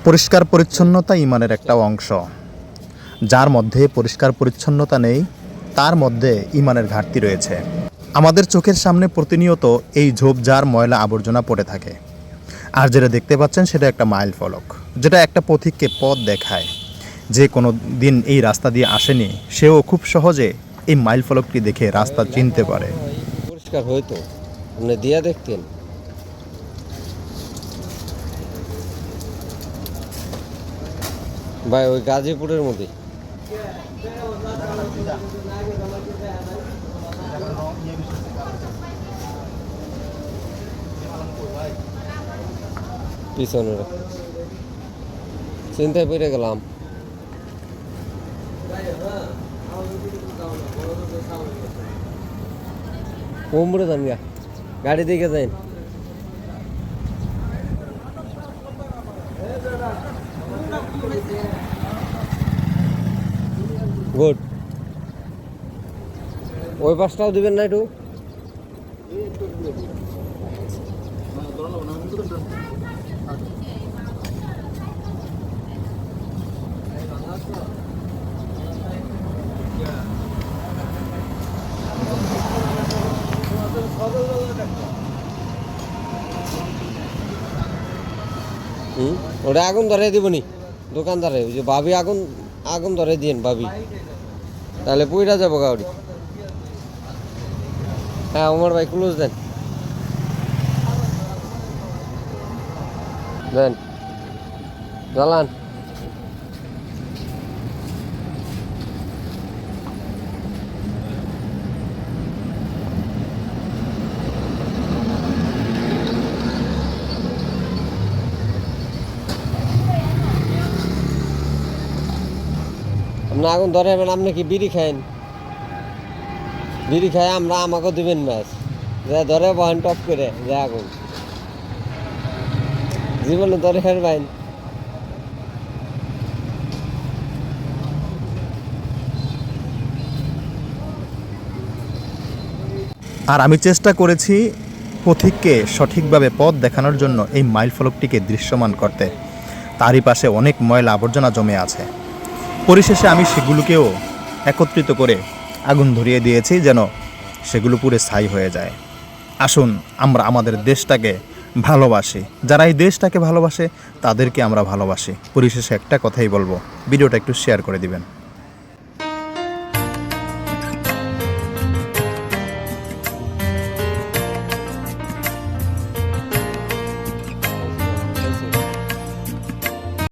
পরিষ্কার পরিচ্ছন্নতা ঈমানের একটা অংশ। যার মধ্যে পরিষ্কার পরিচ্ছন্নতা নেই তার মধ্যে ঈমানের ঘাটতি রয়েছে। আমাদের চোখের সামনে প্রতিনিয়ত এই ঝোপঝাড় ময়লা আবর্জনা পড়ে থাকে, আর যেটা দেখতে পাচ্ছেন সেটা একটা মাইল ফলক, যেটা একটা পথিককে পথ দেখায়। যে কোনো দিন এই রাস্তা দিয়ে আসেনি সেও খুব সহজে এই মাইল ফলকটি দেখে রাস্তা চিনতে পারে। পরিষ্কার হইতো আপনি দিয়া দেখতেন। ভাই ওই গাজীপুরের মধ্যে পিছনে চিন্তায় পড়ে গেলাম। কোমরে যান গা, গাড়ি দিকে যান। গুড। ওই পাশটাও দিবেন না একটু? ওটা আগুন ধরে দিবনি দোকানদারে, ওই যে ভাবি আগুন আগুন ধরে দিন ভাবি, তাহলে পুইরা যাবো গাড়ি। হ্যাঁ ওমর ভাই ক্লোজ দেন দেন, জ্বালান। আপনি আগুন ধরে হবেন, আপনি কি বিড়ি খাইন? বিড়ি খাই আমরা, আমাকেও দিবেন ম্যাচ যা ধরে বহেন টপ করে যে আগুন জীবনে ধরে ফেলবেন। আর আমি চেষ্টা করেছি পথিককে সঠিকভাবে পথ দেখানোর জন্য এই মাইল ফলকটিকে দৃশ্যমান করতে। তারই পাশে অনেক ময়লা আবর্জনা জমে আছে। পরিশেষে আমি সেগুলোকেও একত্রিত করে আগুন ধরিয়ে দিয়েছি যেন সেগুলো পুরো ছাই হয়ে যায়। আসুন আমরা আমাদের দেশটাকে ভালোবাসি, যারা এই দেশটাকে ভালোবাসে তাদেরকে আমরা ভালোবাসি। পরিশেষে একটা কথাই বলবো, ভিডিওটা একটু শেয়ার করে দিবেন।